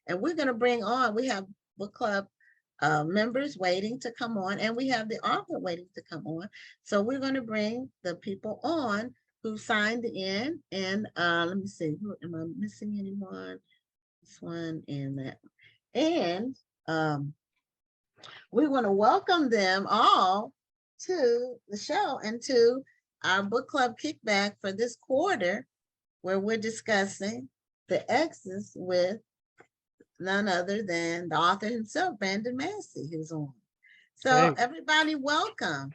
And we're going to bring on, we have book club members waiting to come on, and we have the author waiting to come on. So we're going to bring the people on who signed in. And let me see, am I missing anyone? This one and that. And we want to welcome them all to the show and to our book club kickback for this quarter, where we're discussing the Exes with none other than the author himself, Brandon Massey, who's on. So Hey. everybody, welcome.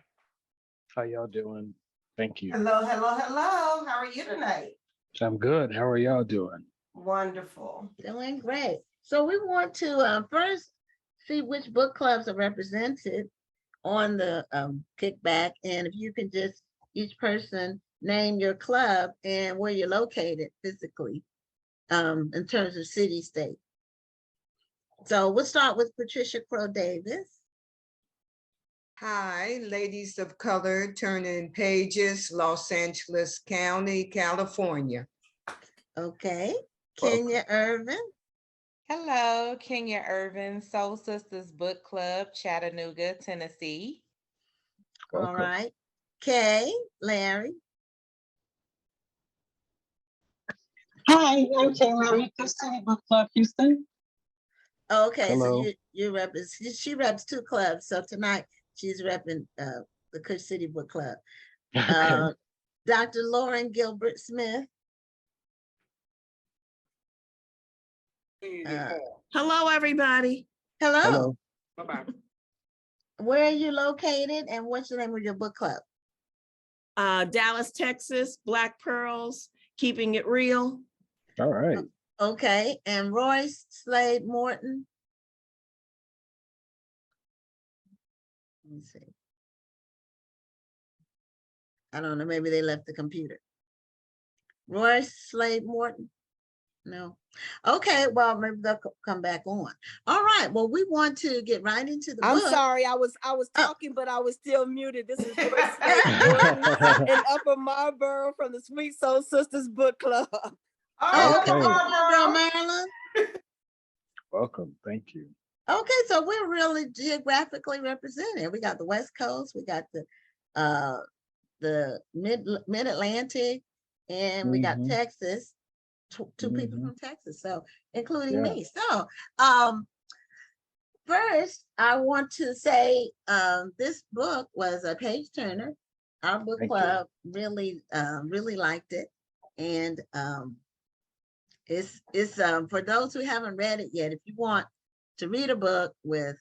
How y'all doing? Thank you. Hello, hello, hello. How are you tonight? I'm good. How are y'all doing? Wonderful. Doing great. So we want to first see which book clubs are represented on the kickback. And if you can just, each person name your club and where you're located physically in terms of city, state. So we'll start with Patricia Crow Davis. Hi, ladies of color, turning pages, Los Angeles County, California. Okay. Kenya Irvin. Hello, Kenya Irvin, Soul Sisters Book Club, Chattanooga, Tennessee. All right. Kay, Larry. Hi, I'm Kay Larry, Coast City Book Club, Houston. Okay, Hello. so you rep, she reps two clubs. So tonight she's repping the Kush City Book Club. Okay. Dr. Lauren Gilbert Smith. Hello, everybody. Hello. Hello. Bye-bye. Where are you located and what's the name of your book club? Dallas, Texas, Black Pearls, Keeping It Real. All right. Okay, and Royce Slade Morton. Let me see. I don't know, maybe they left the computer. Royce Slade Morton? No. Okay, well, maybe they'll come back on. All right, well, we want to get right into the I'm book. sorry, I was talking, but I was still muted. This is Royce Slade Morton in Upper Marlboro from the Sweet Soul Sisters Book Club. Oh, okay, Okay. Marlboro, Maryland. Welcome. Thank you. Okay, so we're really geographically represented. We got the West Coast, we got the mid-Atlantic, and we got Texas, two people from Texas, so including me. So first, I want to say this book was a page turner. Our book club really liked it, and it's for those who haven't read it yet. If you want to read a book with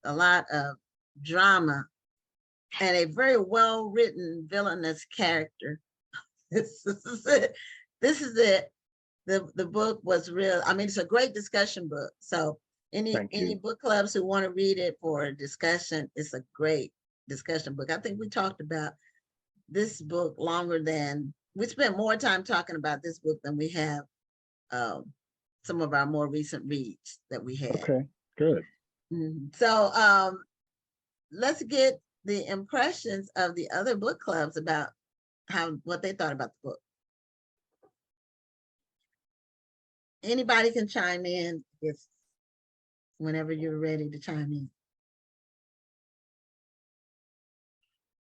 a lot of drama and a very well-written villainous character, this is it. This is it. The book was real. I mean, it's a great discussion book. So any book clubs who want to read it for a discussion, it's a great discussion book. I think we talked about this book longer than, we spent more time talking about this book than we have some of our more recent reads that we had. Okay, good. So let's get the impressions of the other book clubs about what they thought about the book. Anybody can chime in whenever you're ready to chime in.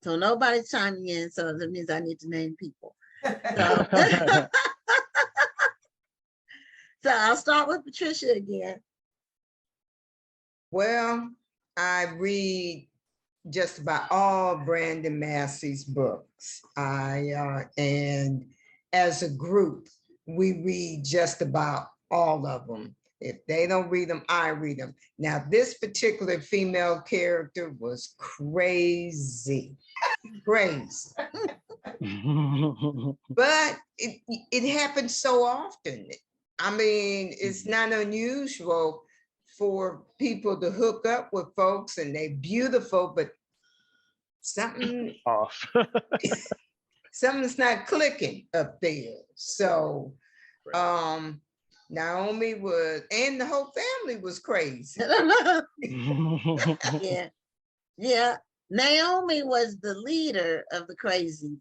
So nobody's chiming in, so that means I need to name people. So, so I'll start with Patricia again. Well, I read just about all Brandon Massey's books. And as a group, we read just about all of them. If they don't read them, I read them. Now, this particular female character was crazy, crazy. But it happens so often. I mean, it's not unusual for people to hook up with folks and they're beautiful, but something off. Something's not clicking up there. So Naomi was, and the whole family was crazy. Yeah. Naomi was the leader of the crazies.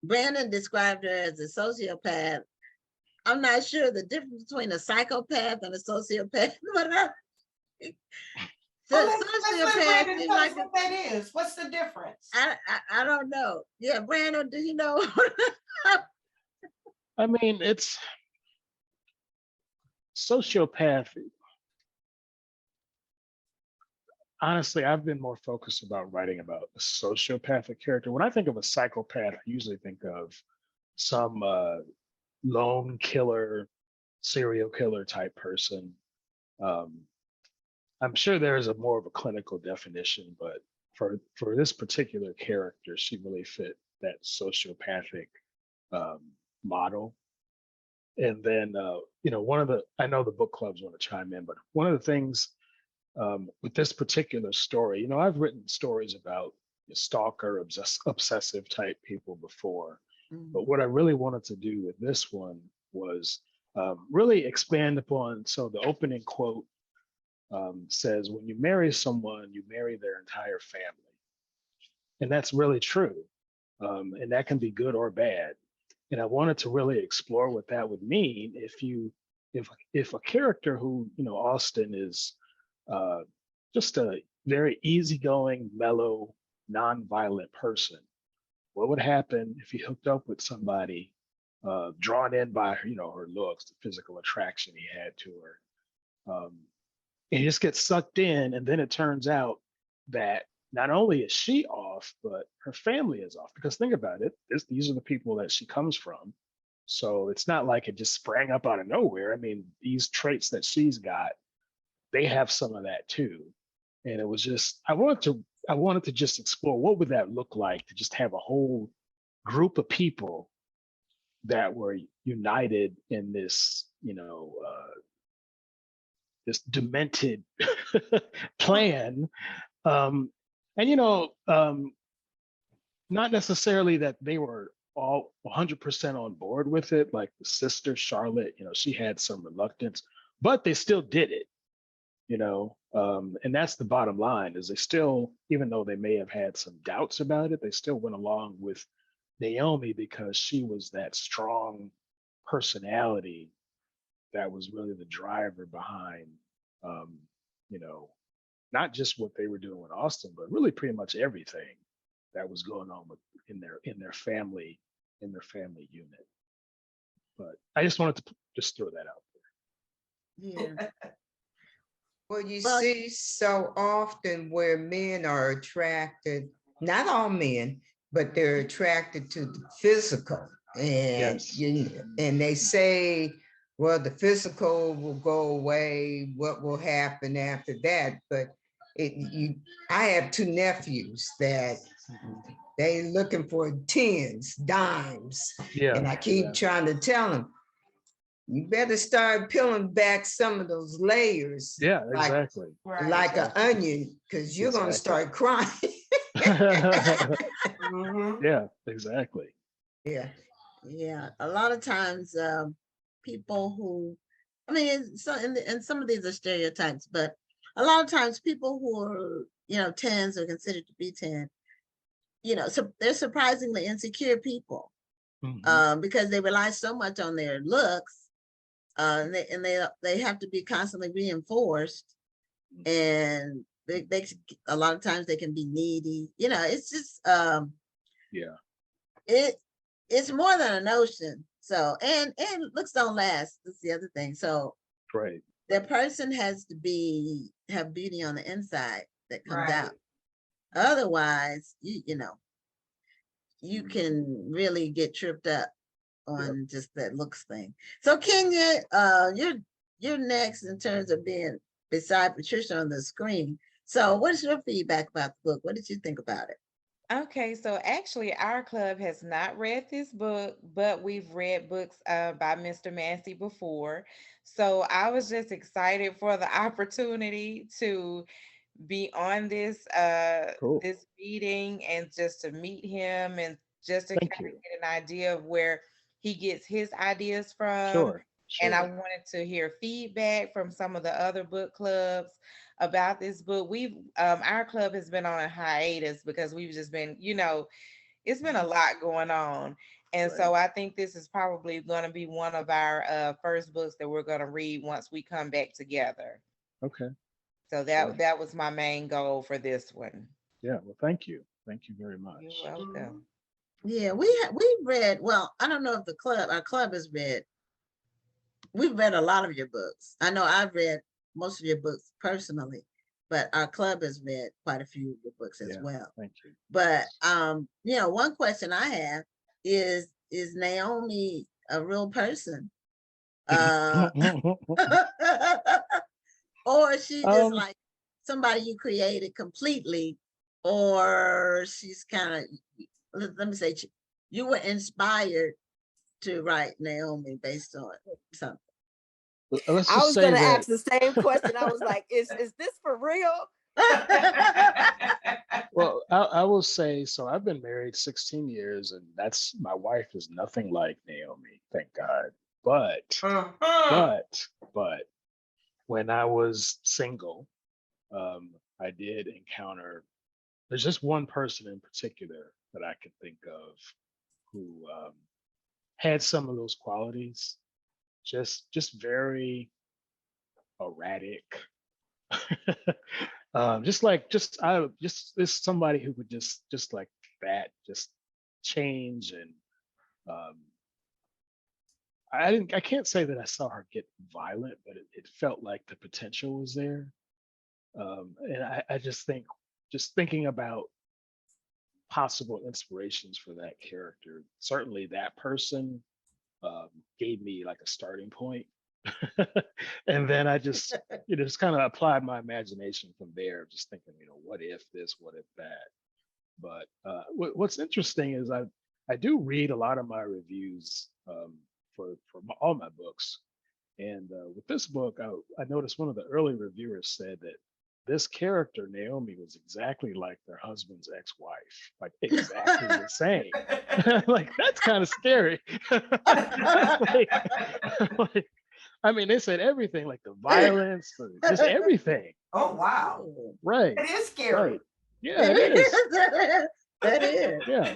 Brandon described her as a sociopath. I'm not sure the difference between a psychopath and a sociopath, but Well, let's let sociopath Brandon seems tell us like what that is. What's the difference? I don't know. Yeah, Brandon, do you know? I mean, it's sociopath. Honestly, I've been more focused about writing about a sociopathic character. When I think of a psychopath, I usually think of some lone killer, serial killer type person. Um, I'm sure there's a more of a clinical definition, but for this particular character, she really fit that sociopathic um, model. And then, I know the book clubs want to chime in, but one of the things with this particular story, I've written stories about stalker, obsessive type people before, but what I really wanted to do with this one was really expand upon. So the opening quote says, when you marry someone, you marry their entire family. And that's really true. And that can be good or bad. And I wanted to really explore what that would mean if a character who, Austin is just a very easygoing, mellow, non-violent person. What would happen if he hooked up with somebody drawn in by her, her looks, the physical attraction he had to her? And he just gets sucked in, and then it turns out that not only is she off, but her family is off. Because think about it, these are the people that she comes from. So it's not like it just sprang up out of nowhere. I mean, these traits that she's got, they have some of that too. And it was just, I wanted to just explore what would that look like to just have a whole group of people that were united in this, this demented plan. And not necessarily that they were all 100% on board with it. Like the sister Charlotte, she had some reluctance, but they still did it. And that's the bottom line, is they still, even though they may have had some doubts about it, they still went along with Naomi because she was that strong personality that was really the driver behind, um, not just what they were doing with Austin, but really pretty much everything that was going on in their family unit. But I just wanted to just throw that out Yeah. Well, you Well, see so often where men are attracted, not all men, but they're attracted to the physical. And Yes. and they say, well, the physical will go away. What will happen after that? But I have two nephews that they looking for tens, dimes. Yeah. And I keep trying to tell them, you better start peeling back some of those layers. Yeah, exactly. Like an onion, because you're going to start crying. Yeah, exactly. Yeah. Yeah, a lot of times people who, I mean, and some of these are stereotypes, but a lot of times people who are, tens are considered to be 10, so they're surprisingly insecure people because they rely so much on their looks, and they have to be constantly reinforced, and they a lot of times they can be needy. It's just it's more than a notion. So and looks don't last. That's the other thing. So right, the person has to have beauty on the inside that comes out. Otherwise, you can really get tripped up on just that looks thing. So Kenya, you're next in terms of being beside Patricia on the screen. So what's your feedback about the book? What did you think about it? Okay, so actually, our club has not read this book, but we've read books by Mr. Massey before. So I was just excited for the opportunity to be on cool. this meeting and just to meet him and just to Thank kind you. of get an idea of where he gets his ideas from. Sure. And I wanted to hear feedback from some of the other book clubs about this book. We've our club has been on a hiatus because we've just been, it's been a lot going on. And so I think this is probably going to be one of our first books that we're going to read once we come back together. Okay. So that was my main goal for this one. Yeah. Well, thank you. Thank you very much. You're welcome. Yeah, we read, well, I don't know if our club has read. We've read a lot of your books. I know I've read most of your books personally, but our club has read quite a few of your books as well. Thank you. But one question I have is Naomi a real person? Or is she just like somebody you created completely, or she's kind of, let me say, you were inspired to write Naomi based on something? Let's I just was say gonna that- ask the same question. I was like, is this for real? Well, I will say, so I've been married 16 years, and my wife is nothing like Naomi, thank God. But when I was single, I did encounter, there's just one person in particular that I can think of who had some of those qualities, just very erratic. Just this somebody who would just like that, just change. And I can't say that I saw her get violent, but it felt like the potential was there. And I just think, just thinking about possible inspirations for that character, certainly that person gave me like a starting point. And then I just, just kind of applied my imagination from there, just thinking, what if this, what if that? But what's interesting is I do read a lot of my reviews for all my books. And with this book, I noticed one of the early reviewers said that this character, Naomi, was exactly like their husband's ex-wife, like exactly the same. Like, that's kind of scary. I mean, they said everything, like the violence, just everything. Oh, wow. Right. It is scary. Right. Yeah, it is. That is. Yeah.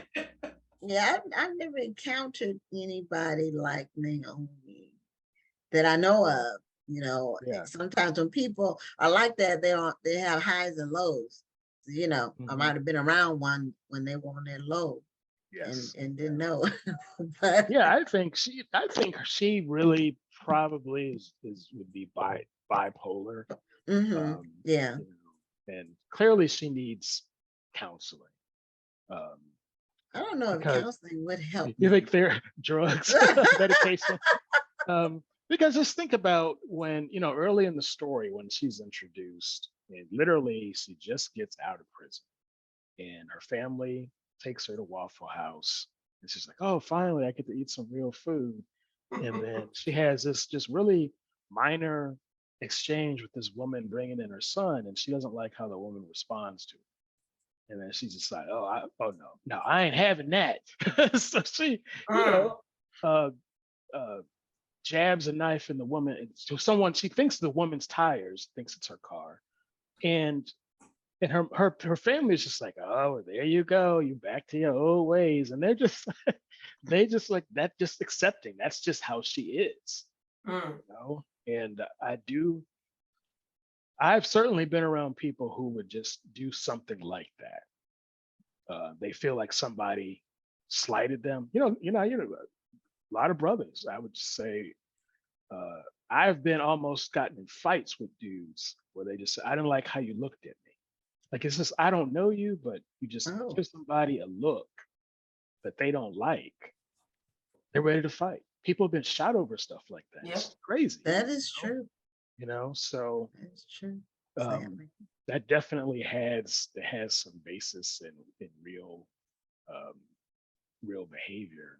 Yeah, I've never encountered anybody like Naomi that I know of. Yeah. Sometimes when people are like that, they have highs and lows. I might have been around one when they were on their low. Yes. And didn't know. But yeah, I think she really probably would be bipolar. Yeah. And clearly she needs counseling. I don't know if counseling would help. You think they're drugs, medication? Because just think about when, early in the story when she's introduced, and literally she just gets out of prison and her family takes her to Waffle House. And she's like, oh, finally I get to eat some real food. And then she has this just really minor exchange with this woman bringing in her son, and she doesn't like how the woman responds to it. And then she's just like, no, I ain't having that. So she, jabs a knife in the woman. So she thinks the woman's tires, thinks it's her car. And her family is just like, oh, there you go, you back to your old ways. And they're just like that, just accepting that's just how she is. And I've certainly been around people who would just do something like that. They feel like somebody slighted them. A lot of brothers, I would say, I've been almost gotten in fights with dudes where they just say, I didn't like how you looked at me. Like, it's just, I don't know you, but you just give somebody a look that they don't like. They're ready to fight. People have been shot over stuff like that. Yep. It's crazy. That is true. So That's true. that definitely has some basis in real behavior.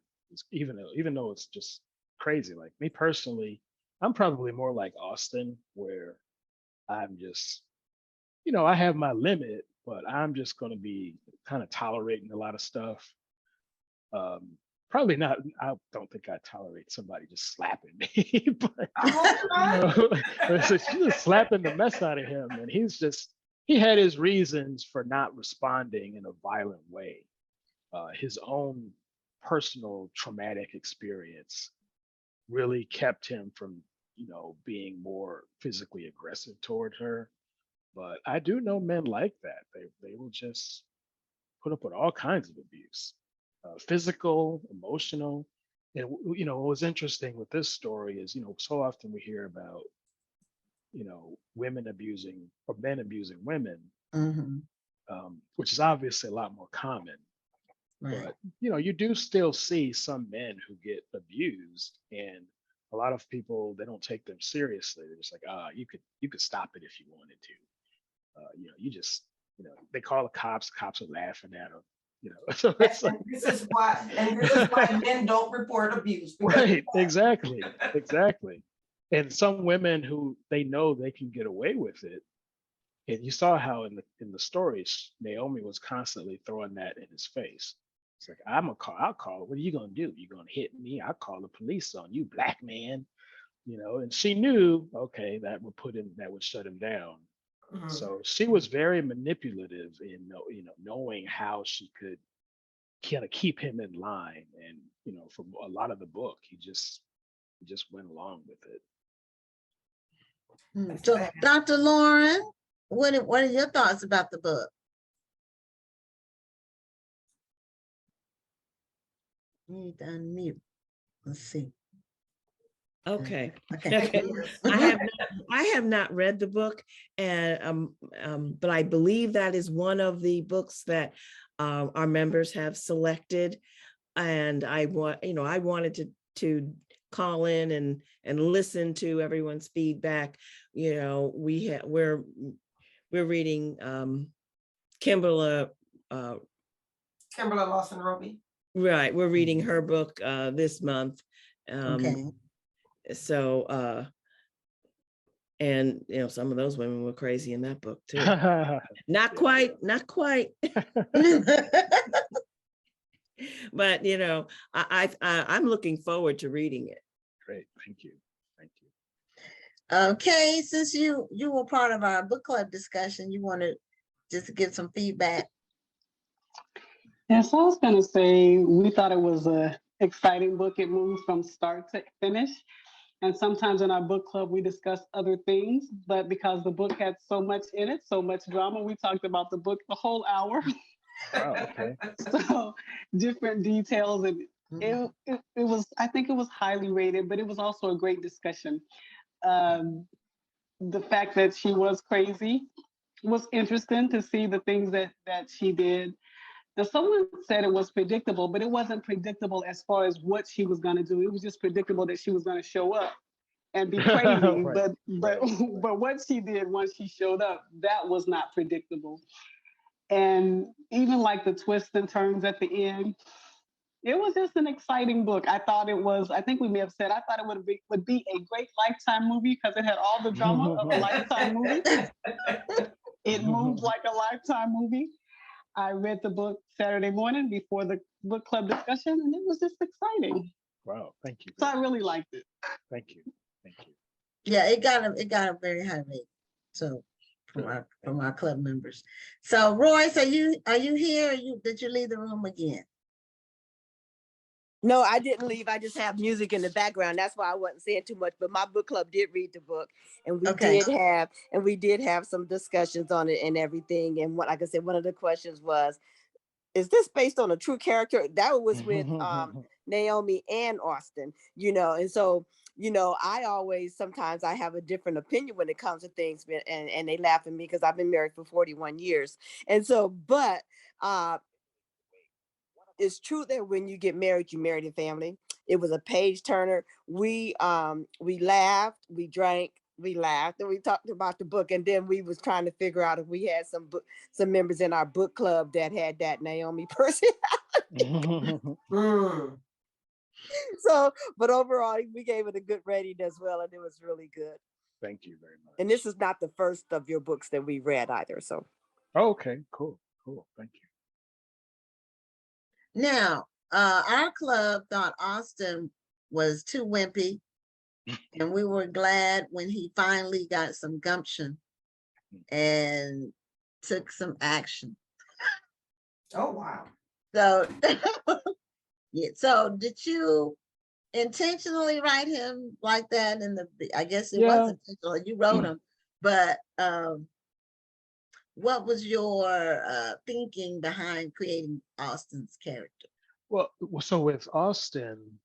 Even though it's just crazy. Like me personally, I'm probably more like Austin, where I'm just, I have my limit, but I'm just going to be kind of tolerating a lot of stuff. Probably not. I don't think I tolerate somebody just slapping me, but she's just slapping the mess out of him, and he had his reasons for not responding in a violent way. His own personal traumatic experience really kept him from, being more physically aggressive toward her. But I do know men like that. They will just put up with all kinds of abuse, physical, emotional. And what was interesting with this story is, so often we hear about, women abusing or men abusing women, Mhm. which is obviously a lot more common. Right. But you do still see some men who get abused, and a lot of people, they don't take them seriously. They're just like, you could stop it if you wanted to. You just, they call the cops. Cops are laughing at them. So it's like, And this is why men don't report abuse. right, exactly. And some women who they know they can get away with it. And you saw how in the stories, Naomi was constantly throwing that in his face. It's like, I'll call. What are you gonna do? You gonna hit me? I'll call the police on you, black man. And she knew, okay, that would shut him down. Mhm. So she was very manipulative in knowing how she could kind of keep him in line. And for a lot of the book, he just went along with it. So, Dr. Lauren, what are your thoughts about the book? You need to unmute. Let's see. Okay. Okay. Okay. I have not read the book, and but I believe that is one of the books that our members have selected, and I wanted to call in and listen to everyone's feedback. We're reading Kimberly Lawson Roby. right. We're reading her book this month. Okay. So and some of those women were crazy in that book too. Not quite. But I'm looking forward to reading it. Great, thank you. Okay, since you were part of our book club discussion, you want to just give some feedback. Yes, I was going to say we thought it was a exciting book. It moved from start to finish. And sometimes in our book club, we discuss other things, but because the book had so much in it, so much drama, we talked about the book the whole hour. Wow, okay. So different details. And it was, I think it was highly rated, but it was also a great discussion. The fact that she was crazy was interesting to see the things that she did. Now, someone said it was predictable, but it wasn't predictable as far as what she was going to do. It was just predictable that she was going to show up and be crazy. Right, but what she did once she showed up, that was not predictable. And even like the twists and turns at the end, it was just an exciting book. I think we may have said, I thought it would be a great Lifetime movie because it had all the drama of a Lifetime movie. It moved like a Lifetime movie. I read the book Saturday morning before the book club discussion, and it was just exciting. Wow, thank you. So I really liked it. Thank you. Yeah, it got a very high rate. So from our club members. So Royce, are you here? Did you leave the room again? No, I didn't leave. I just have music in the background. That's why I wasn't saying too much. But my book club did read the book, and we did have some discussions on it and everything. And like I said, one of the questions was, is this based on a true character? That was with Naomi and Austin, and so, I always, sometimes I have a different opinion when it comes to things, and they laugh at me because I've been married for 41 years. And so, but it's true that when you get married, you marry the family. It was a page turner. We laughed, we drank, we laughed, and we talked about the book. And then we was trying to figure out if we had some members in our book club that had that Naomi personality. So, but overall, we gave it a good rating as well, and it was really good. Thank you very much. And this is not the first of your books that we read either. So, okay, cool. Thank you. Now, our club thought Austin was too wimpy, and we were glad when he finally got some gumption and took some action. Oh, wow. So, Yeah. So did you intentionally write him like that in the, I guess it was Yeah. intentional, you wrote him, but what was your thinking behind creating Austin's character? Well, so with Austin,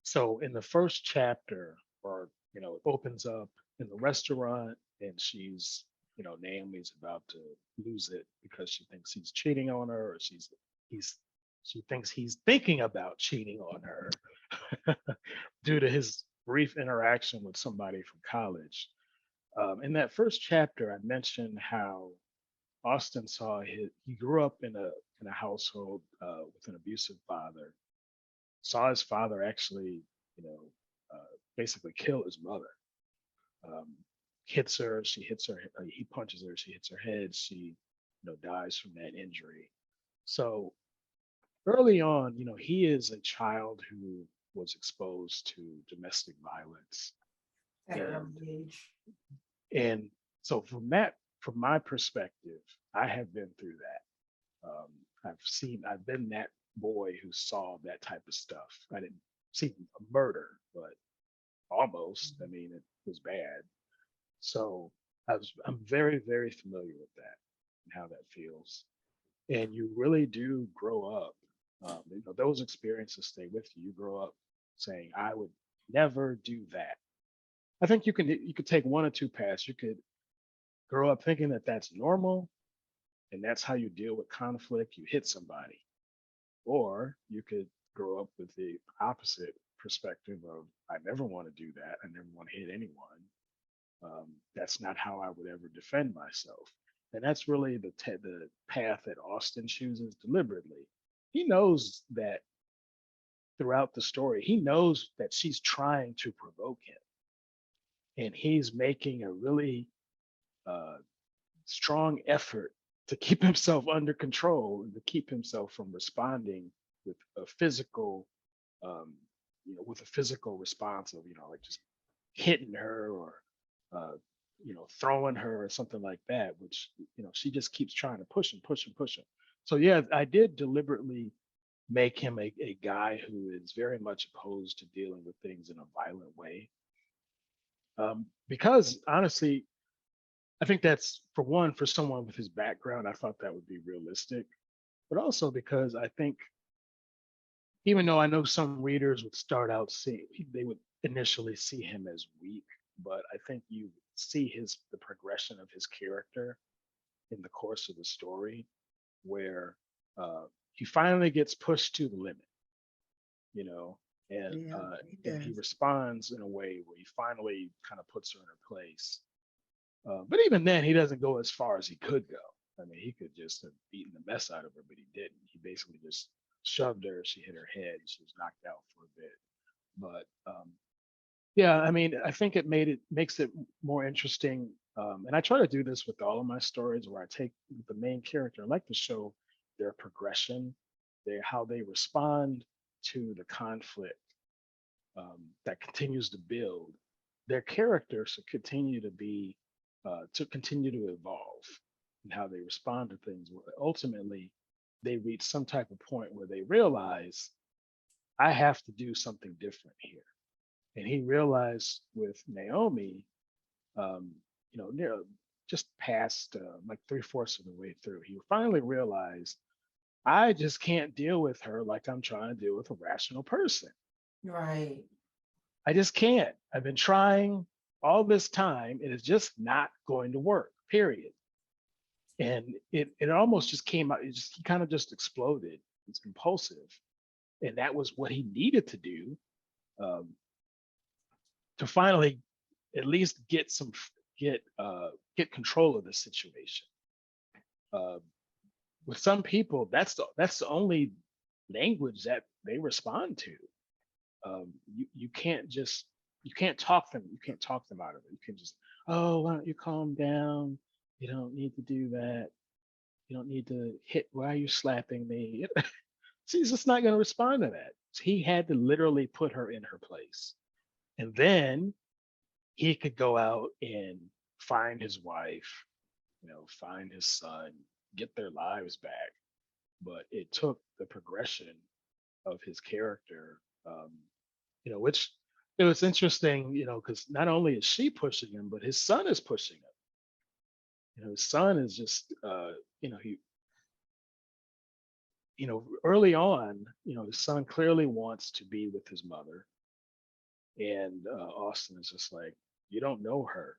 so in the first chapter, or it opens up in the restaurant, and she's, Naomi's about to lose it because she thinks he's cheating on her, or he's she thinks he's thinking about cheating on her due to his brief interaction with somebody from college. In that first chapter, I mentioned how Austin he grew up in a household with an abusive father, saw his father actually, you know, basically kill his mother. Um, Hits her, she hits her, he punches her, she hits her head, she, dies from that injury. So early on, he is a child who was exposed to domestic violence. At an And early age. and so from my perspective, I have been through that. I've been that boy who saw that type of stuff. I didn't see a murder, but almost. I mean, it was bad. So I'm very, very familiar with that and how that feels. And you really do grow up. Those experiences stay with you. You grow up saying, "I would never do that." I think you could take one or two paths. You could grow up thinking that that's normal, and that's how you deal with conflict. You hit somebody. Or you could grow up with the opposite perspective of, I never want to do that. I never want to hit anyone. That's not how I would ever defend myself. And that's really the path that Austin chooses deliberately. He knows that throughout the story, he knows that she's trying to provoke him. And he's making a really uh, strong effort to keep himself under control and to keep himself from responding with a physical, um, with a physical response of, like just hitting her or, uh, throwing her or something like that, which, she just keeps trying to push and push and push him. So yeah, I did deliberately make him a guy who is very much opposed to dealing with things in a violent way. Because honestly, I think that's, for one, for someone with his background, I thought that would be realistic, but also because I think, even though I know some readers would start out they would initially see him as weak, but I think you see the progression of his character in the course of the story, where he finally gets pushed to the limit, you know, and Yeah, uh, he and he does. responds in a way where he finally kind of puts her in her place. But even then, he doesn't go as far as he could go. I mean, he could just have beaten the mess out of her, but he didn't. He basically just shoved her. She hit her head. She was knocked out for a bit. But yeah, I mean, I think makes it more interesting. And I try to do this with all of my stories, where I take the main character. I like to show their progression, how they respond to the conflict that continues to build. Their characters should continue to continue to evolve and how they respond to things. Ultimately, they reach some type of point where they realize, I have to do something different here. And he realized with Naomi, um, just past like three-fourths of the way through, he finally realized, I just can't deal with her like I'm trying to deal with a rational person. Right. I just can't. I've been trying all this time, and it's just not going to work, period. And it almost just came out, he kind of just exploded. It's impulsive. And that was what he needed to do, um, to finally at least get control of the situation. Uh, with some people, that's the only language that they respond to. You can't just you can't talk them out of it. You can just, oh, why don't you calm down? You don't need to do that. You don't need to hit. Why are you slapping me? She's just not going to respond to that. He had to literally put her in her place, and then he could go out and find his wife, find his son, get their lives back. But it took the progression of his character. Which it was interesting, because not only is she pushing him, but his son is pushing him. His son is just, he, early on, his son clearly wants to be with his mother, and Austin is just like, you don't know her.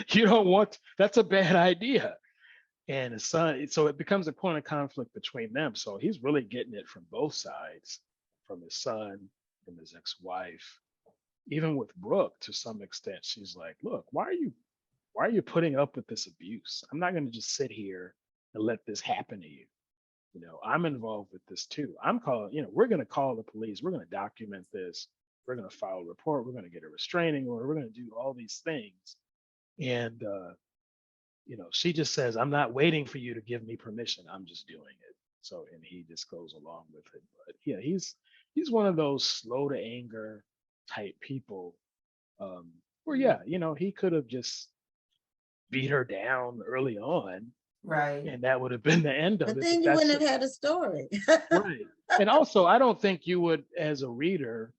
You don't want. That's a bad idea. And his son, so it becomes a point of conflict between them. So he's really getting it from both sides, from his son, from his ex-wife, even with Brooke to some extent. She's like, look, why are you putting up with this abuse? I'm not going to just sit here and let this happen to you. I'm involved with this too. I'm calling, we're going to call the police. We're going to document this. We're going to file a report. We're going to get a restraining order. We're going to do all these things. And, she just says, I'm not waiting for you to give me permission. I'm just doing it. So, and he just goes along with it. But yeah, he's one of those slow to anger type people. Where, yeah, he could have just beat her down early on, Right. and that would have been the end of But it. then you wouldn't have had a story. Right. And also, I don't think you would, as a reader,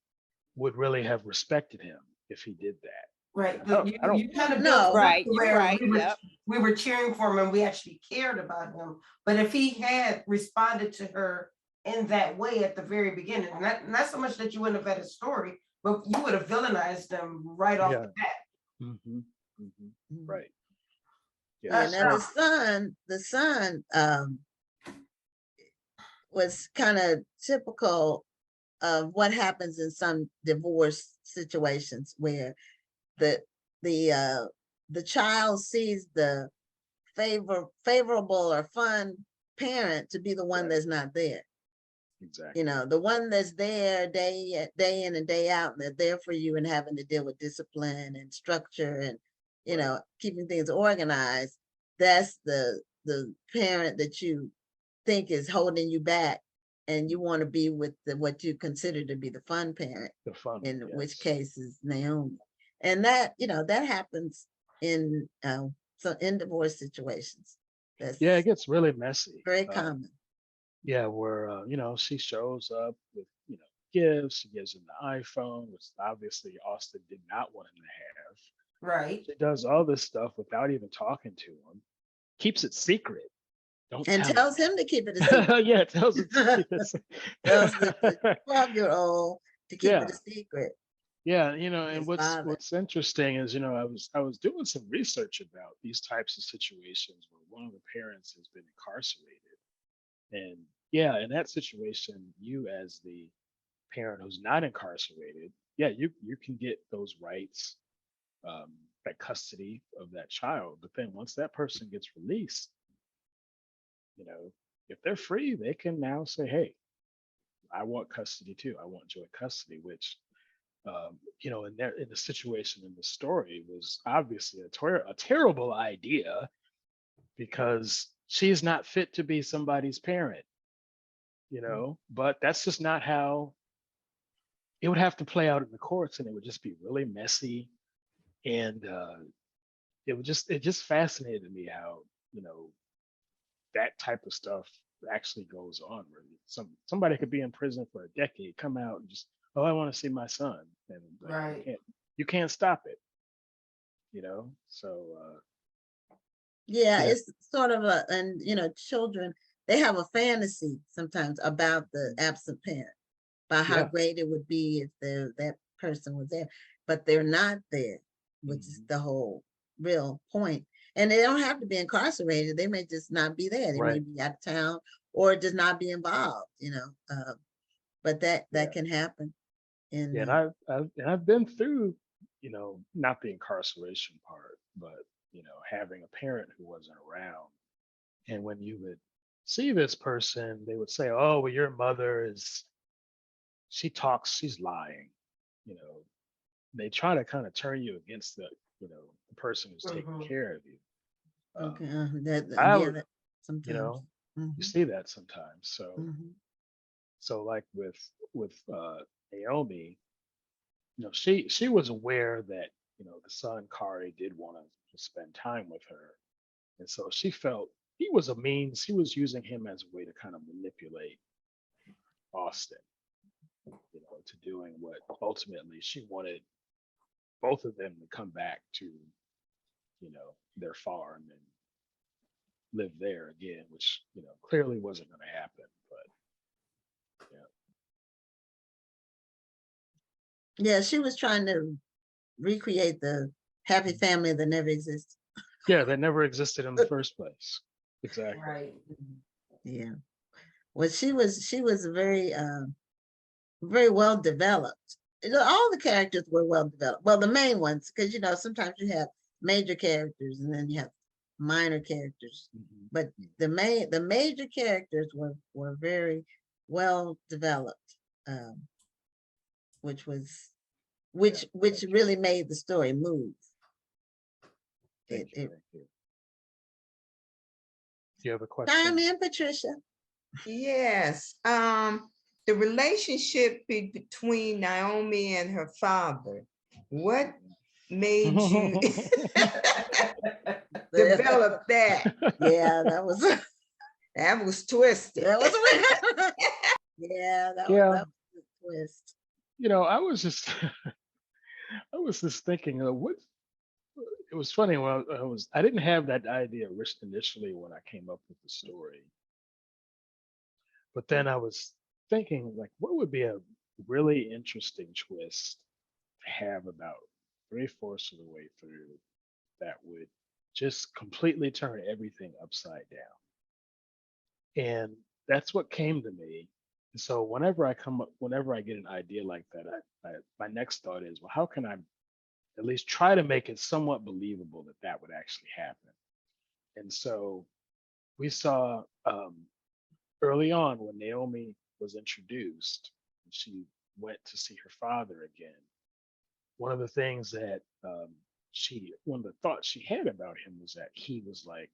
would really have respected him if he did that. Right, I don't, you kind of No. built Right, to you're where right, yep. we were cheering for him and we actually cared about him. But if he had responded to her in that way at the very beginning, not so much that you wouldn't have had a story, but you would have villainized him right off Yeah. the bat. Mhm, mhm. Right. Yeah, Yeah. now so- the son was kind of typical of what happens in some divorce situations where the the child sees the favorable or fun parent to be the one Right. that's not there. Exactly. The one that's there day in and day out, and they're there for you and having to deal with discipline and structure and Right. keeping things organized. That's the parent that you think is holding you back, and you want to be with what you consider to be the fun parent, The fun. in which Yes. case is Naomi. And that that happens in in divorce situations. That's Yeah, it gets really messy. very common. Yeah, where she shows up with gifts. She gives him the iPhone, which obviously Austin did not want him to have. Right. She does all this stuff without even talking to him. Keeps it secret. Don't And tell tells him to keep it a secret. yeah, tells it to keep it Tells the secret. 12-year-old to keep it Yeah. a secret. Yeah, and His what's father. what's interesting is, I was doing some research about these types of situations where one of the parents has been incarcerated. And yeah, in that situation, you as the parent who's not incarcerated, yeah, you can get those rights, um, that custody of that child. But then once that person gets released, if they're free, they can now say, hey, I want custody too. I want joint custody, which in the situation in the story was obviously a terrible idea because she's not fit to be somebody's parent, but that's just not how it would have to play out in the courts, and it would just be really messy. And it just fascinated me how, that type of stuff actually goes on where somebody could be in prison for a decade, come out and just, oh, I want to see my son. And like, Right. you can't stop it, so Yeah, yeah. it's sort of and children, they have a fantasy sometimes about the absent parent, about how Yeah. great it would be if that person was there, but they're not there, which is Mhm. the whole real point. And they don't have to be incarcerated. They may just not be there. They may Right. be out of town or just not be involved, but that Yeah. can happen. Yeah, and In I've been through, not the incarceration part, but having a parent who wasn't around. And when you would see this person, they would say, "Oh, well, your mother she's lying." You know, they try to kind of turn you against the person who's taking Mhm. care of you. okay, I yeah, would, that you sometimes. know, you Mhm, see that sometimes. So, mhm. like with Naomi, she was aware that the son Kari did want to spend time with her, and so she felt he was a means. He was using him as a way to kind of manipulate Austin, to doing what ultimately she wanted both of them to come back to, their farm and live there again, which, clearly wasn't going to happen. But Yeah, she was trying to recreate the happy family that never existed. yeah, that never existed in the first place. Exactly. Right. Yeah. Well, she was very very well developed. All the characters were well developed. Well, the main ones, because sometimes you have major characters and then you have minor characters. But the major characters were very well developed, which really made the story move. Thank you. Do you have a Chime question? in, Patricia. Yes, the relationship between Naomi and her father, what made you develop that? Yeah, that was twisted. that was yeah, that was a twist. I was just I was just thinking what it was funny when I didn't have that idea initially when I came up with the story. But then I was thinking, like, what would be a really interesting twist to have about 3/4 of the way through that would just completely turn everything upside down. And that's what came to me. And so whenever I get an idea like that, my next thought is, well, how can I at least try to make it somewhat believable that would actually happen? And so we saw early on when Naomi was introduced and she went to see her father again, one of the things that one of the thoughts she had about him was that he was like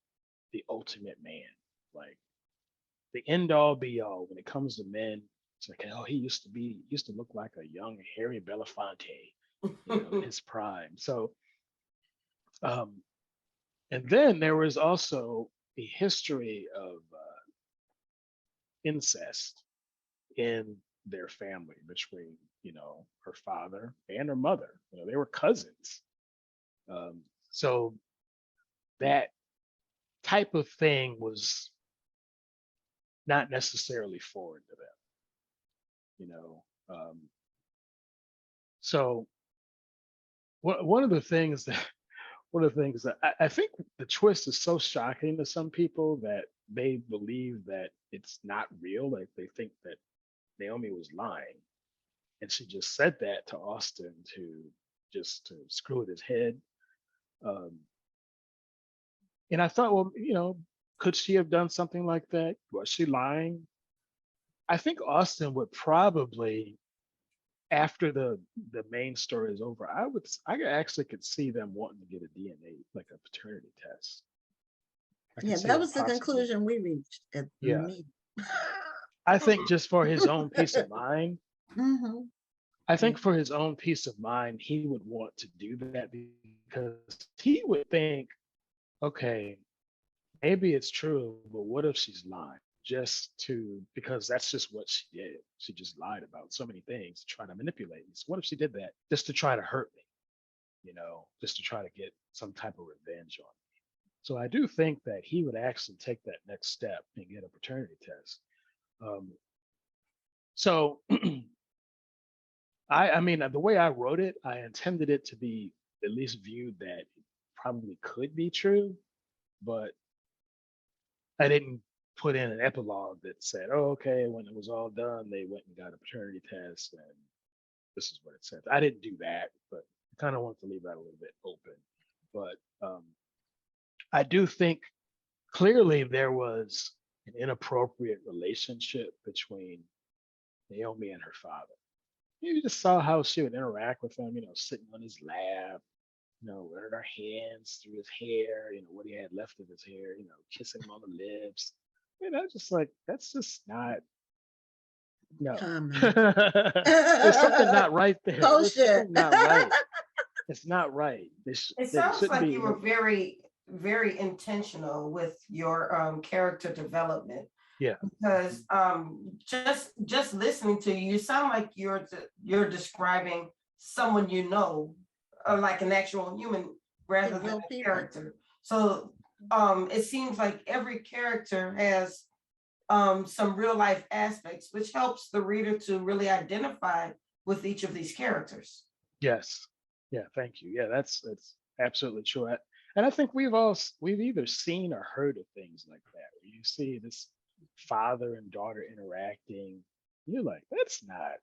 the ultimate man, like the end all be all when it comes to men. It's like, oh, he used to look like a young Harry Belafonte, in his prime. So, and then there was also a history of incest in their family between, her father and her mother. They were cousins. So that type of thing was not necessarily foreign to them. So one of the things that I think the twist is so shocking to some people that they believe that it's not real. Like they think that Naomi was lying, and she just said that to Austin to screw with his head. And I thought, well, could she have done something like that? Was she lying? I think Austin would probably, after the main story is over, I actually could see them wanting to get a DNA, like a paternity test. Yeah, that was the conclusion we reached at the Yeah. meeting. I think just for his own peace of mind. Mhm. I think for his own peace of mind, he would want to do that because he would think, okay, maybe it's true, but what if she's lying? Because that's just what she did. She just lied about so many things to try to manipulate me. So what if she did that just to try to hurt me, just to try to get some type of revenge on me? So I do think that he would actually take that next step and get a paternity test. So I mean, the way I wrote it, I intended it to be at least viewed that it probably could be true, but I didn't put in an epilogue that said, oh, okay, when it was all done, they went and got a paternity test and this is what it said. I didn't do that, but I kind of wanted to leave that a little bit open. But I do think clearly there was an inappropriate relationship between Naomi and her father. You just saw how she would interact with him, sitting on his lap, running her hands through his hair, what he had left of his hair, kissing him on the lips. Just like, that's just not, no. There's something not right there. There's something not right. It's not right. It sounds like you were very, very intentional with your character development. Yeah. Because just listening to you, you sound like you're describing someone you know, or like an actual human rather than real a people. character. So it seems like every character has some real life aspects, which helps the reader to really identify with each of these characters. Yes. Yeah. Thank you. Yeah, that's absolutely true. And I think we've either seen or heard of things like that, where you see this father and daughter interacting. You're like, that's not.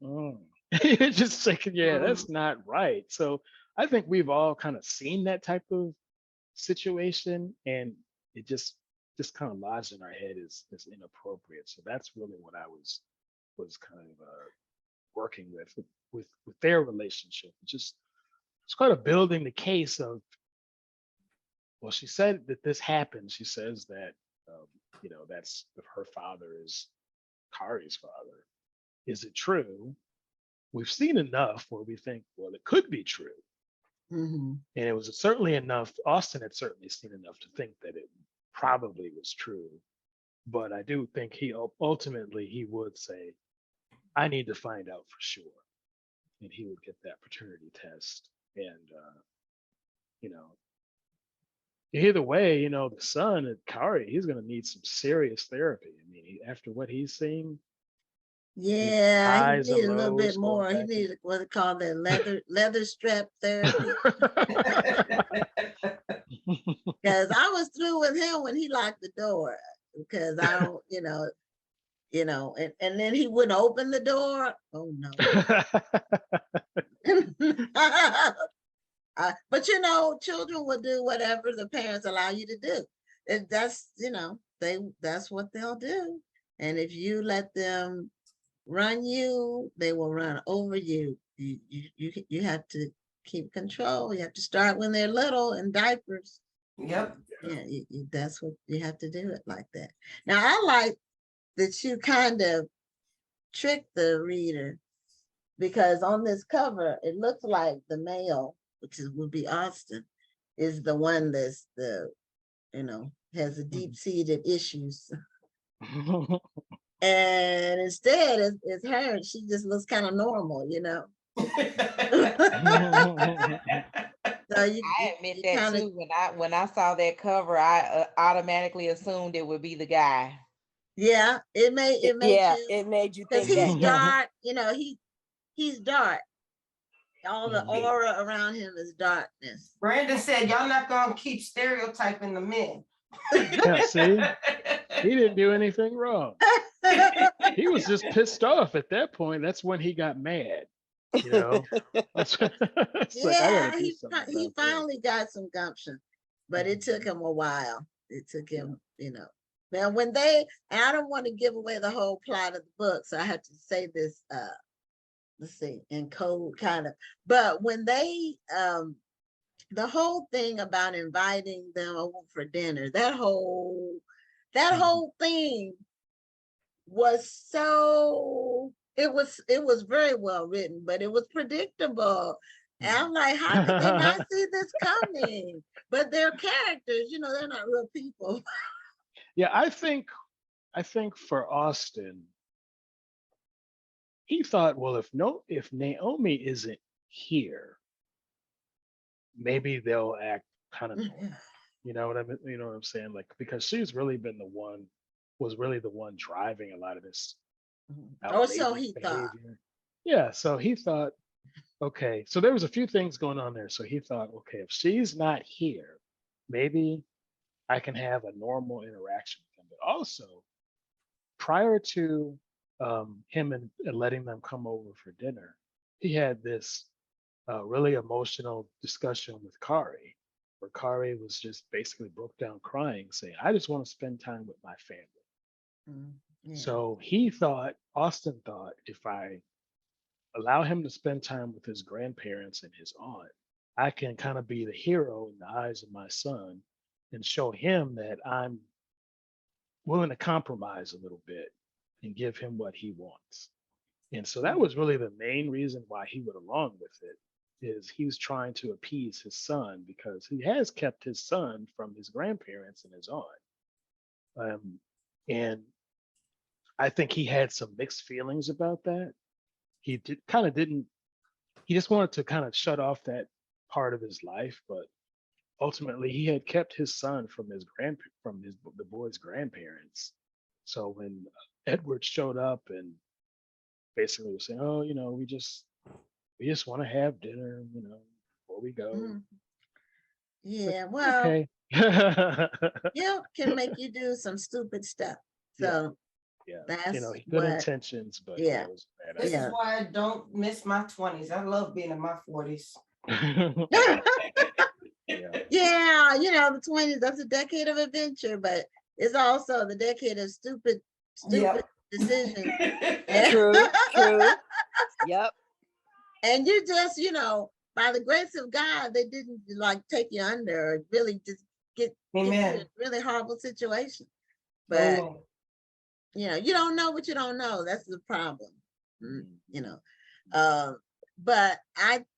Mm-mm. You're just thinking, yeah, Mhm. that's not right. So I think we've all kind of seen that type of situation, and it just kind of lodged in our head as inappropriate. So that's really what I was kind of working with their relationship. Just it's kind of building the case of, well, she said that this happened. She says that that's if her father is Kari's father. Is it true? We've seen enough where we think, well, it could be true. Mhm. And it was certainly enough. Austin had certainly seen enough to think that it probably was true. But I do think ultimately he would say, I need to find out for sure. And he would get that paternity test. And, you know, either way, the son at Kari, he's going to need some serious therapy. I mean, after what he's seen, Yeah, he highs and needed a little bit lows going more. He back. needed what they call that leather strap therapy. Because I was through with him when he locked the door. Because I don't, and then he wouldn't open the door. Oh no. But children will do whatever the parents allow you to do. That's that's what they'll do. And if you let them run you, they will run over you. You have to keep control. You have to start when they're little in diapers. Yep. Yeah, that's what you have to do it like that. Now I like that you kind of trick the reader, because on this cover it looks like the male, would be Austin, is the one that's has the deep-seated issues, and instead it's her. She just looks kind of normal. So I admit that kind of, too. When I saw that cover, I automatically assumed it would be the guy. yeah, it made Yeah, you, it made you because think he's that. dark. He's dark. All the aura around him is darkness. Brandon said, y'all not gonna keep stereotyping the men. Yeah, see, he didn't do anything wrong. He was just pissed off at that point. That's when he got mad. It's like, I Yeah, gotta do something he about this. finally got some gumption, but it took him a while. It took him, Now when and I don't want to give away the whole plot of the book, so I have to say this, let's see, in code kind of. But when they the whole thing about inviting them over for dinner, that whole thing was so, it was very well written, but it was predictable. And I'm like, how could they not see this coming? But they're characters, they're not real people. Yeah, I think for Austin, he thought, well, if Naomi isn't here, maybe they'll act kind of normal. You know what I mean? You know what I'm saying? Like, because she's really was really the one driving a lot of this Or so outrageous he thought. behavior. Yeah, so he thought, okay, so there was a few things going on there. So he thought, okay, if she's not here, maybe I can have a normal interaction with him. But also, prior to him and letting them come over for dinner, he had this really emotional discussion with Kari, where Kari was just basically broke down crying, saying, I just want to spend time with my family. Yeah. So Austin thought, if I allow him to spend time with his grandparents and his aunt, I can kind of be the hero in the eyes of my son and show him that I'm willing to compromise a little bit and give him what he wants. And so that was really the main reason why he went along with it, is he was trying to appease his son, because he has kept his son from his grandparents and his aunt. And I think he had some mixed feelings about that. He didn't, he just wanted to kind of shut off that part of his life, but ultimately he had kept his son from the boy's grandparents. So when Edward showed up and basically was saying, "Oh, we just want to have dinner, before we go." Mm. It's like, Yeah, well, okay. guilt can make you do some stupid stuff. Yeah, So yeah. that's Good what, intentions, but yeah, yeah, it was a bad This idea. is yeah. why I don't miss my 20s. I love being in my 40s. Yeah. Yeah, the 20s, that's a decade of adventure, but it's also the decade of stupid Yep. decisions. True, true. Yep. And you just, by the grace of God, they didn't like take you under or really just get you in Amen. really horrible situation. But Amen. you don't know what you don't know. That's the problem. Mhm. But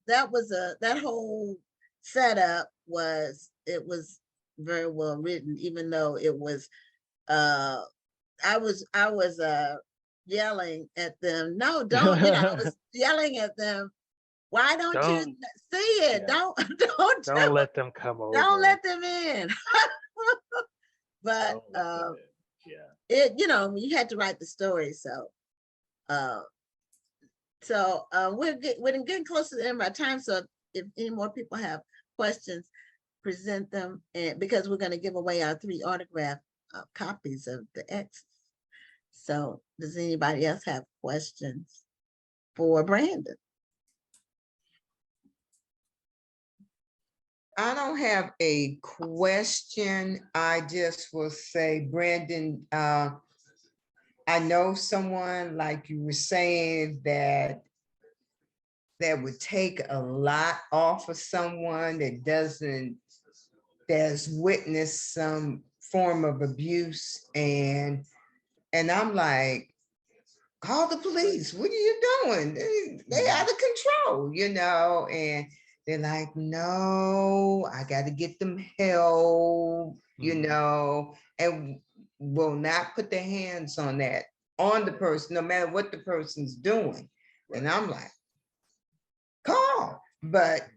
that whole setup was very well written, even though it was I was yelling at them. No, don't, I was yelling at them. Why don't you Don't see it? yeah. Don't Let them come over. don't let them in. But Don't let them in. Yeah. you had to write the story, so we're getting close to the end of our time. So if any more people have questions, present them, and because we're going to give away our 3 autographed copies of the Exes. So does anybody else have questions for Brandon? I don't have a question. I just will say, Brandon, I know someone, like you were saying, that would take a lot off of someone that's witnessed some form of abuse, and I'm like, call the police. What are you doing? They out of control, and they're like, no, I got to get them help, and will not put their hands on the person, no matter what the person's doing. And I'm like, call. But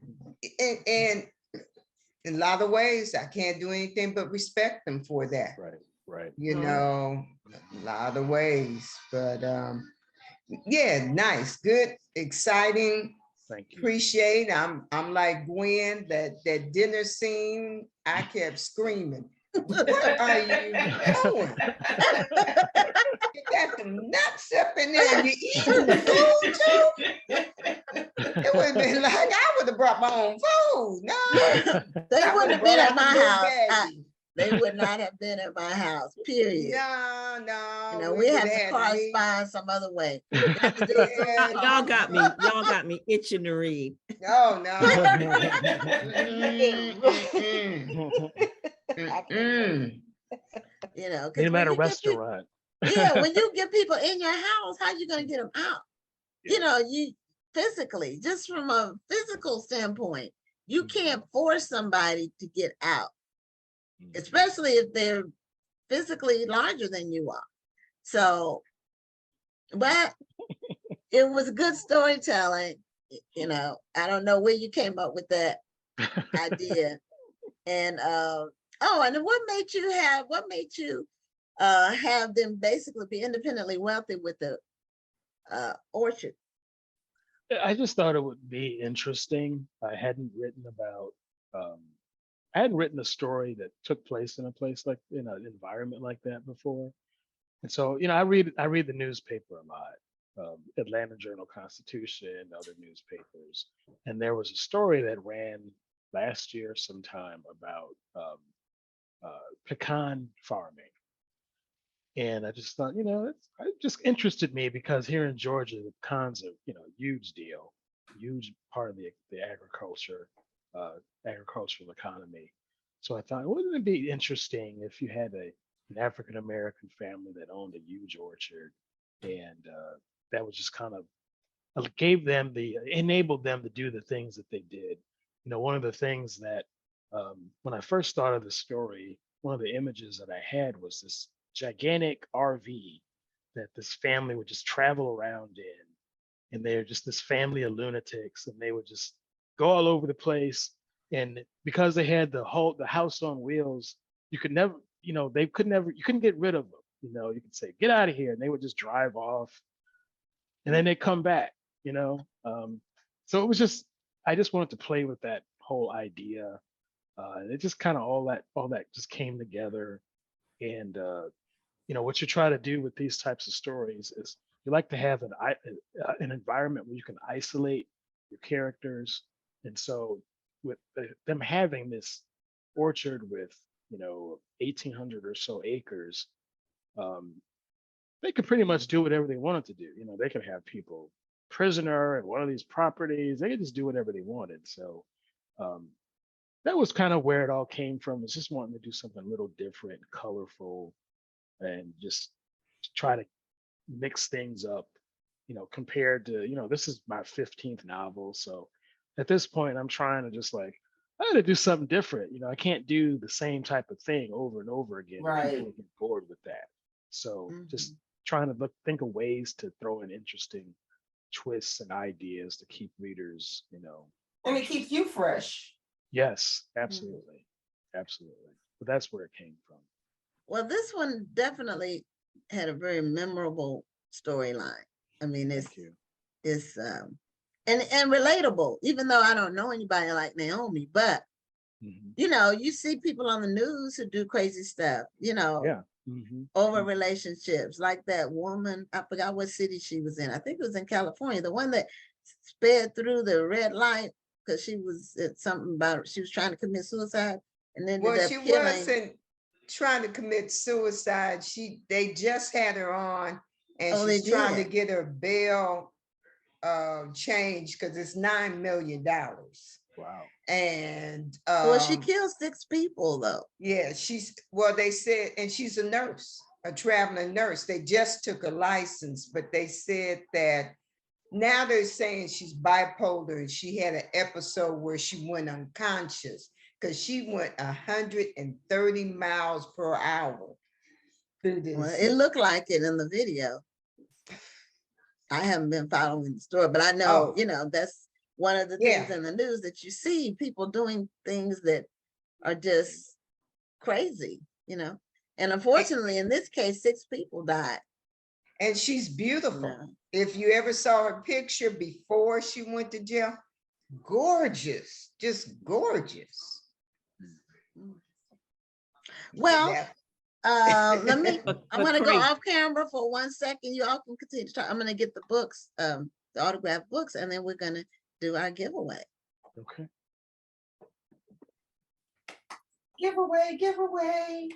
and in a lot of ways, I can't do anything but respect them for that. Right. A lot of ways. But yeah, nice, good, exciting. Thank you. Appreciate. I'm like Gwen, that dinner scene, I kept screaming, what are you doing? You got them nuts up in there and you eating the food too? It would have been like, I would have brought my own food. No, They I wouldn't have would've been brought at my out the house. baggie. They would not have been at my house, period. No, We have would've to had correspond some other way. We have to do a Zoom Yeah, call. Y'all got me itching to read. No. Need them at a when restaurant. when you get people in your house, how you gonna get them out? Yeah. You physically, just from a physical standpoint, you Mhm. can't force somebody to get out, Mhm. especially if they're physically larger than you are. So, but it was good storytelling. I don't know where you came up with that idea. And and then what made you have them basically be independently wealthy with the orchard? I just thought it would be interesting. I hadn't written a story that took place in an environment like that before. And so, I read the newspaper a lot, Atlanta Journal-Constitution, other newspapers, and there was a story that ran last year sometime about pecan farming, and I just thought, it just interested me because here in Georgia, the pecans are, huge deal, huge part of the agricultural economy. So I thought, wouldn't it be interesting if you had an African American family that owned a huge orchard, and that was just kind of enabled them to do the things that they did. One of the things that when I first started the story, one of the images that I had was gigantic RV that this family would just travel around in. And they're just this family of lunatics, and they would just go all over the place. And because they had the house on wheels, you could never, you couldn't get rid of them. You could say, get out of here. And they would just drive off, and then they come back, you know. So it was just, I just wanted to play with that whole idea. And it just kind of all that just came together. And what you try to do with these types of stories is you like to have an environment where you can isolate your characters. And so with them having this orchard with 1,800 or so acres, they could pretty much do whatever they wanted to do. They could have people prisoner at one of these properties. They could just do whatever they wanted. So that was kind of where it all came from. It's just wanting to do something a little different, colorful, and just try to mix things up, compared to, this is my 15th novel. So at this point, I'm trying to just I got to do something different. I can't do the same type of thing over and over again. Right. People get bored with that. So just trying to think of ways to throw in interesting twists and ideas to keep readers, And it keeps you fresh. Yes, absolutely. Absolutely. But that's where it came from. Well, this one definitely had a very memorable storyline. I mean, it's and relatable, even though I don't know anybody like Naomi, but you see people on the news who do crazy stuff, over relationships, like that woman, I forgot what city she was in. I think it was in California, the one that sped through the red light because she was she was trying to commit suicide and then she wasn't trying to commit suicide. They just had her on, and she's trying to get her bail changed because it's $9 million. Wow. And she killed 6 people though. Yeah, they said, and she's a nurse, a traveling nurse. They just took a license, but they said that now they're saying she's bipolar, and she had an episode where she went unconscious because she went 130 miles per hour through this. Well, it looked like it in the video. I haven't been following the story, but I know, that's one of the things in the news that you see people doing things that are just crazy, And unfortunately, in this case, 6 people died. And she's beautiful. If you ever saw her picture before she went to jail, gorgeous, just gorgeous. Well, I'm going to go great. off camera for 1 second. You all can continue to talk. I'm going to get the books, the autographed books, and then we're going to do our giveaway. Okay. Giveaway.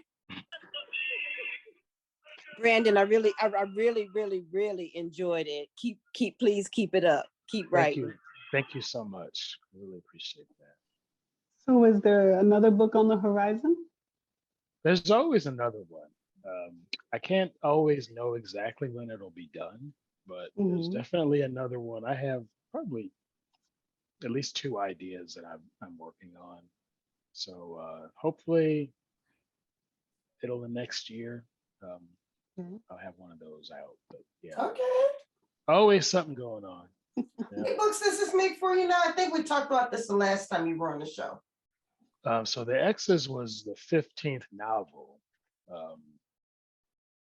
Brandon, I really enjoyed it. Please keep it up. Keep writing. Thank you so much. I really appreciate that. So is there another book on the horizon? There's always another one. I can't always know exactly when it'll be done, but there's definitely another one. I have probably at least 2 ideas that I'm working on. So hopefully it'll the next year. I'll have one of those out. But yeah. Okay. Always something going on. How many books does this make for you now? I think we talked about this the last time you were on the show. So the Exes was the 15th novel.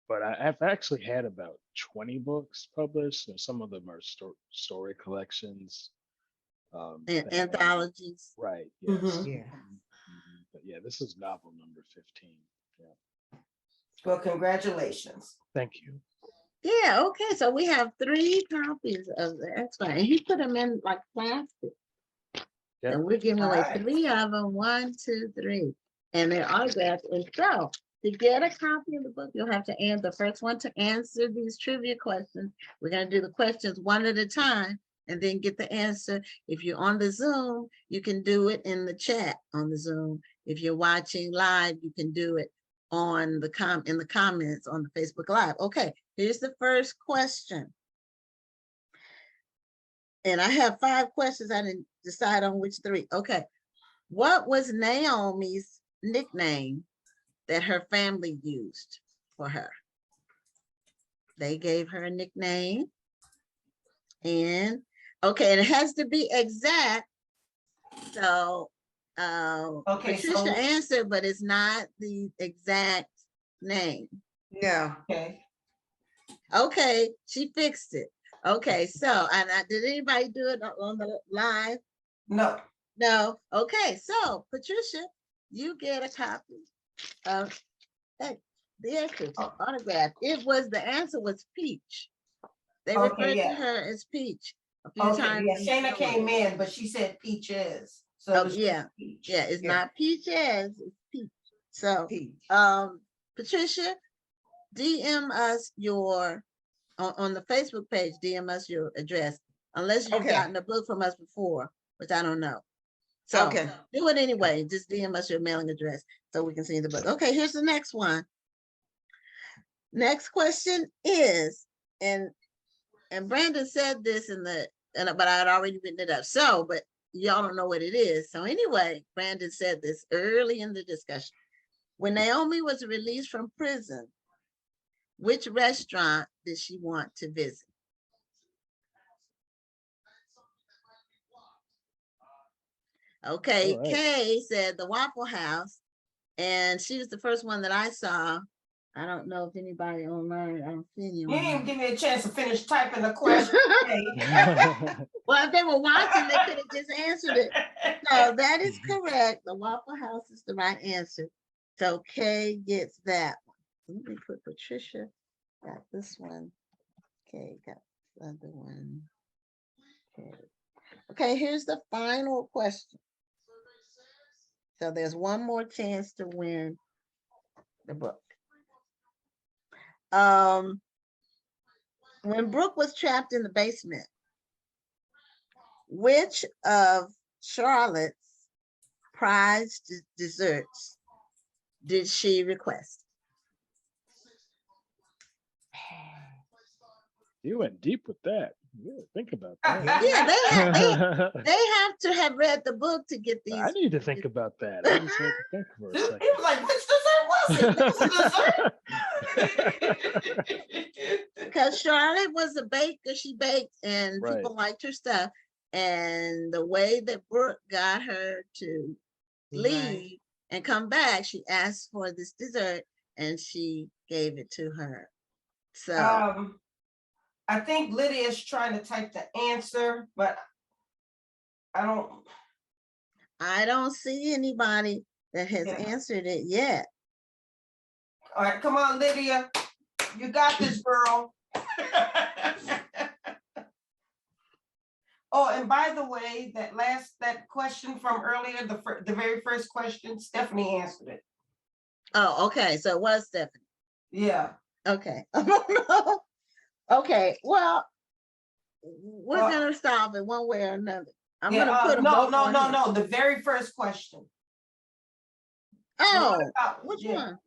But I've actually had about 20 books published, and some of them are story collections. Anthologies. Right. Yes. Yeah. But yeah, this is novel number 15. Yeah. Well, congratulations. Thank you. Yeah, okay. So we have 3 copies of the X-Files, and he put them in like plastic. Yeah. And we're giving away Alright. 3 of them, 1, 2, 3. And they're autographed. And so to get a copy of the book, you'll have to answer the first one to answer these trivia questions. We're going to do the questions one at a time and then get the answer. If you're on the Zoom, you can do it in the chat on the Zoom. If you're watching live, you can do it on in the comments on the Facebook Live. Okay, here's the first question. And I have 5 questions. I didn't decide on which 3. Okay. What was Naomi's nickname that her family used? for her. They gave her a nickname. And okay, and it has to be exact. So Okay, Patricia so answered, but it's not the exact name. No. okay. Okay, she fixed it. Okay, so and did anybody do it on the live? No. No. Okay, so Patricia, you get a copy of the Exes autograph. It was the answer was Peach. They Okay, referred to yeah. her as Peach a few Okay, times. yeah, in the Shayna story. came in, but she said Peaches. So Oh it was just yeah, Peach. yeah. It's Yeah. not Peaches, it's Peach. So, Peach. Patricia, DM us your on the Facebook page. DM us your address, unless you've Okay. gotten a book from us before, which I don't know. So Okay. do it anyway. Just DM us your mailing address so we can see the book. Okay, here's the next one. Next question is, and Brandon said this but I had already written it up. So, but y'all don't know what it is. So anyway, Brandon said this early in the discussion. When Naomi was released from prison, which restaurant did she want to visit? Okay, All right. Kay said the Waffle House, and she was the first one that I saw. I don't know if anybody online. I don't see You didn't even anyone. give me a chance to finish typing the question. Well, if they were watching, they could have just answered it. So that is correct. The Waffle House is the right answer. So Kay gets that one. Let me put Patricia. Got this one. Okay, got the other one. Okay. Okay, here's the final question. So there's one more chance to win the book. When Brooke was trapped in the basement, which of Charlotte's prized desserts did she request? You went deep with that. Yeah, think about Yeah, that. they have to have read the book to get these. I need to think about that. I just had to think for a He second. was like, which dessert was it? Because Charlotte was a baker, she baked and Right. people liked her stuff. And the way that Brooke got her to leave and come back, she asked for this dessert and she gave it to her. So I think Lydia's trying to type the answer, but I don't see anybody that has answered it yet. All right, come on, Lydia. You got this, girl. Oh, and by the way, that question from earlier, the very first question, Stephanie answered it. Oh, okay. So it was Stephanie. Yeah. Okay. Okay. Well, we're gonna stop it one way or another. I'm gonna put a vote on it. No. The very first question. Oh, which one?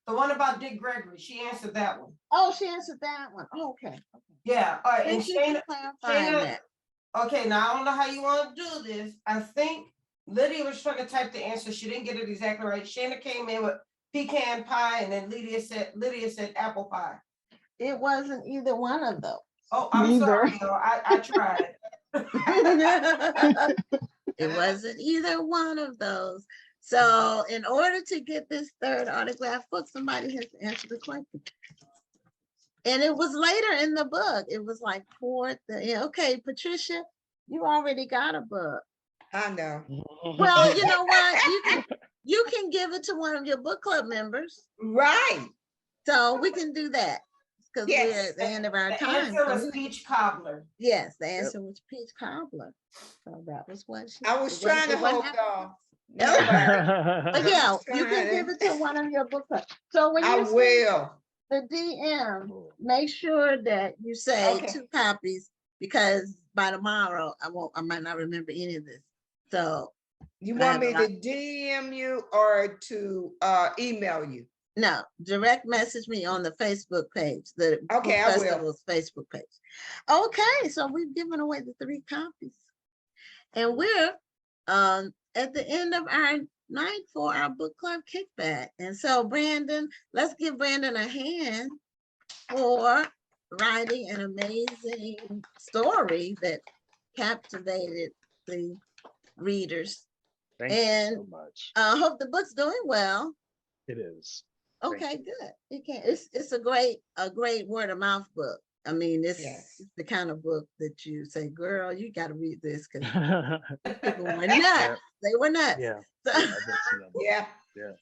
The one about Dick Gregory. She answered that one. Oh, she answered that one. Oh, okay. Yeah. All right. And Thank you for clarifying that. Okay, now I don't know how you want to do this. I think Lydia was trying to type the answer. She didn't get it exactly right. Shayna came in with pecan pie, and then Lydia said apple pie. It wasn't either one of those. Oh, I'm sorry, y'all. I tried. It wasn't either one of those. So in order to get this third autograph book, somebody has to answer the question. And it was later in the book. It was like fourth. Okay, Patricia, you already got a book. I know. Well, you know what? You can give it to one of your book club members. Right. So we can do that because we're at the end of our time. The answer was peach cobbler. Yes, the answer was peach cobbler. So that was what she. I was trying to hold on. But yeah, you can give it to one of your book clubs. So when you will. The DM, make sure that you say 2 copies because by tomorrow I might not remember any of this. So you want me to DM you or to email you? No, direct message me on the Facebook page, the Okay, Book I will. Festival's Facebook page. Okay, so we've given away the 3 copies. And we're at the end of our night for our book club kickback. And so Brandon, let's give Brandon a hand for writing an amazing story that captivated the readers. Thank And you so much. I hope the book's doing well. It is. Thank Okay, you. good. It's a great word of mouth book. I mean, it's Yes. the kind of book that you say, girl, you got to read this because Yeah. people were nuts. They were nuts. Yeah. So, I've been seeing that. Yeah. Yeah.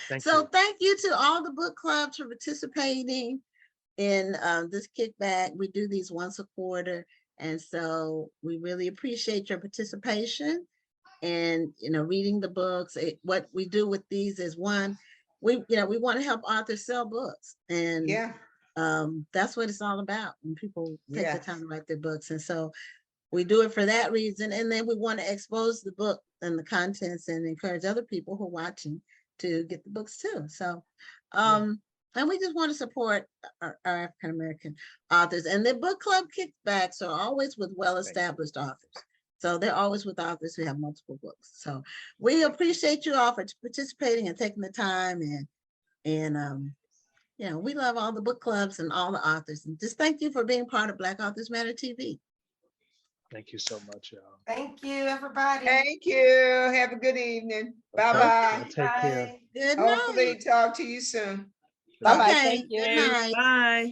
Thank so you. thank you to all the book clubs for participating in this kickback. We do these once a quarter. And so we really appreciate your participation and, reading the books. What we do with these is one, we want to help authors sell books. And Yeah. that's what it's all about when people take the Yes. time to write their books. And so we do it for that reason. And then we want to expose the book and the contents and encourage other people who are watching to get the books too. So, and we just want to support our African-American authors. And the book club kickbacks are always with well-established authors. So they're always with authors who have multiple books. So we appreciate you all for participating and taking the time, and we love all the book clubs and all the authors. And just thank you for being part of Black Authors Matter TV. Thank you so much, y'all. Thank you, everybody. Thank you. Have a good evening. Bye-bye. Take care. Bye. Good Hopefully night. talk to you soon. Bye-bye. Okay, Thank good you. night. Bye.